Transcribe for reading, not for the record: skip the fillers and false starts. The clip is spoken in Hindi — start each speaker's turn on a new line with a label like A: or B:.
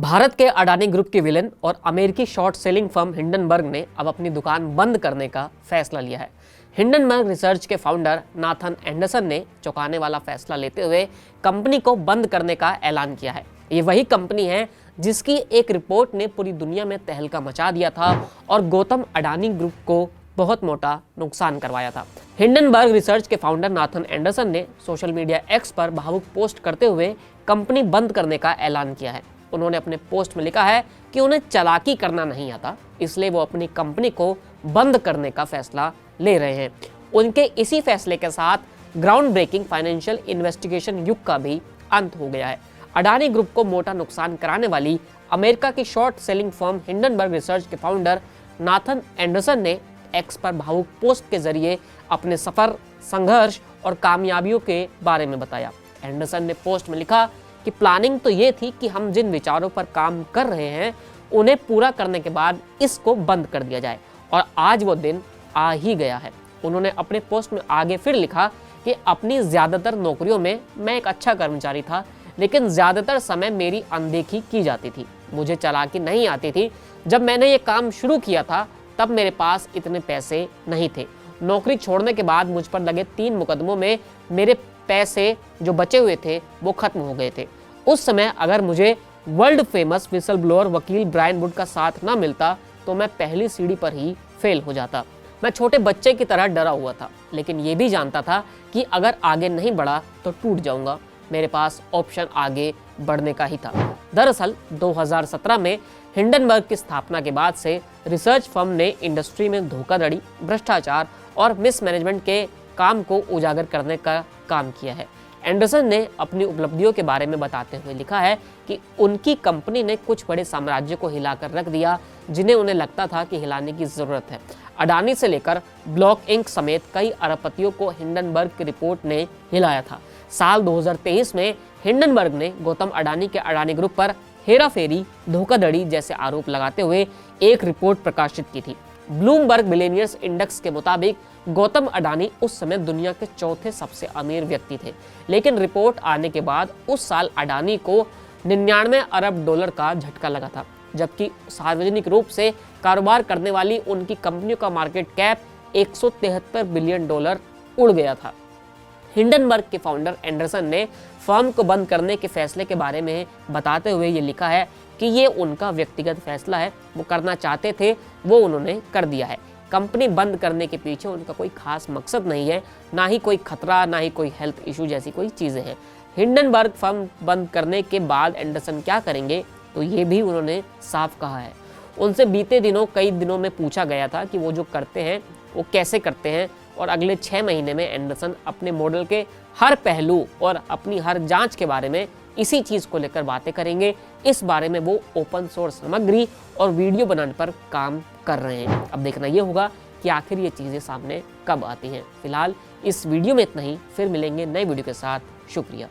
A: भारत के अडानी ग्रुप के विलेन और अमेरिकी शॉर्ट सेलिंग फर्म हिंडनबर्ग ने अब अपनी दुकान बंद करने का फैसला लिया है। हिंडनबर्ग रिसर्च के फाउंडर नाथन एंडरसन ने चौंकाने वाला फैसला लेते हुए कंपनी को बंद करने का ऐलान किया है। ये वही कंपनी है जिसकी एक रिपोर्ट ने पूरी दुनिया में तहलका मचा दिया था और गौतम अडानी ग्रुप को बहुत मोटा नुकसान करवाया था। हिंडनबर्ग रिसर्च के फाउंडर नाथन एंडरसन ने सोशल मीडिया एक्स पर भावुक पोस्ट करते हुए कंपनी बंद करने का ऐलान किया है। उन्होंने अपने पोस्ट में लिखा है कि उन्हें चालाकी करना नहीं आता, इसलिए वो अपनी कंपनी को बंद करने का फैसला ले रहे हैं। उनके इसी फैसले के साथ ग्राउंड ब्रेकिंग फाइनेंशियल इन्वेस्टिगेशन युग का भी अंत हो गया है। अडानी ग्रुप को मोटा नुकसान कराने वाली अमेरिका की short selling firm Hindenburg research के फाउंडर नाथन एंडरसन ने एक्स पर भावुक पोस्ट के जरिए अपने सफर, संघर्ष और कामयाबियों के बारे में बताया। एंडरसन ने पोस्ट में लिखा कि प्लानिंग तो ये थी कि हम जिन विचारों पर काम कर रहे हैं उन्हें पूरा करने के बाद इसको बंद कर दिया जाए, और आज वो दिन आ ही गया है। उन्होंने अपने पोस्ट में आगे फिर लिखा कि अपनी ज्यादातर नौकरियों में मैं एक अच्छा कर्मचारी था, लेकिन ज्यादातर समय मेरी अनदेखी की जाती थी। मुझे चालाकी नहीं आती थी। जब मैंने ये काम शुरू किया था तब मेरे पास इतने पैसे नहीं थे। नौकरी छोड़ने के बाद मुझ पर लगे 3 मुकदमों में मेरे पैसे जो बचे हुए थे वो खत्म हो गए थे। उस समय अगर मुझे वर्ल्ड फेमस विसल ब्लोअर वकील ब्रायन वुड का साथ ना मिलता तो मैं पहली सीढ़ी पर ही फेल हो जाता। मैं छोटे बच्चे की तरह डरा हुआ था, लेकिन ये भी जानता था कि अगर आगे नहीं बढ़ा तो टूट जाऊंगा। मेरे पास ऑप्शन आगे बढ़ने का ही था। दरअसल 2017 में हिंडनबर्ग की स्थापना के बाद से रिसर्च फर्म ने इंडस्ट्री में धोखाधड़ी, भ्रष्टाचार और मिसमैनेजमेंट के काम को उजागर करने का काम किया है। एंडरसन ने अपनी उपलब्धियों के बारे में बताते हुए लिखा है कि उनकी कंपनी ने कुछ बड़े साम्राज्य को हिलाकर रख दिया जिन्हें उन्हें लगता था कि हिलाने की जरूरत है। अडानी से लेकर ब्लॉक इंक समेत कई अरबपतियों को हिंडनबर्ग की रिपोर्ट ने हिलाया था। साल 2023 में हिंडनबर्ग ने गौतम अडानी के अडानी ग्रुप पर हेराफेरी, धोखाधड़ी जैसे आरोप लगाते हुए एक रिपोर्ट प्रकाशित की थी। ब्लूमबर्ग बिलियनियर्स इंडेक्स के मुताबिक गौतम अडानी उस समय दुनिया के चौथे सबसे अमीर व्यक्ति थे, लेकिन रिपोर्ट आने के बाद उस साल अडानी को 99 अरब डॉलर का झटका लगा था, जबकि सार्वजनिक रूप से कारोबार करने वाली उनकी कंपनियों का मार्केट कैप 173 बिलियन डॉलर उड़ गया था। हिंडनबर्ग के फाउंडर एंडरसन ने फर्म को बंद करने के फैसले के बारे में बताते हुए ये लिखा है कि ये उनका व्यक्तिगत फैसला है। वो करना चाहते थे वो उन्होंने कर दिया है। कंपनी बंद करने के पीछे उनका कोई खास मकसद नहीं है, ना ही कोई खतरा, ना ही कोई हेल्थ इशू जैसी कोई चीज़ें हैं। हिंडनबर्ग फर्म बंद करने के बाद एंडरसन क्या करेंगे तो ये भी उन्होंने साफ कहा है। उनसे बीते दिनों कई दिनों में पूछा गया था कि वो जो करते हैं वो कैसे करते हैं, और अगले 6 महीने में एंडरसन अपने मॉडल के हर पहलू और अपनी हर जांच के बारे में इसी चीज़ को लेकर बातें करेंगे। इस बारे में वो ओपन सोर्स सामग्री और वीडियो बनाने पर काम कर रहे हैं। अब देखना ये होगा कि आखिर ये चीज़ें सामने कब आती हैं। फिलहाल इस वीडियो में इतना ही, फिर मिलेंगे नए वीडियो के साथ। शुक्रिया।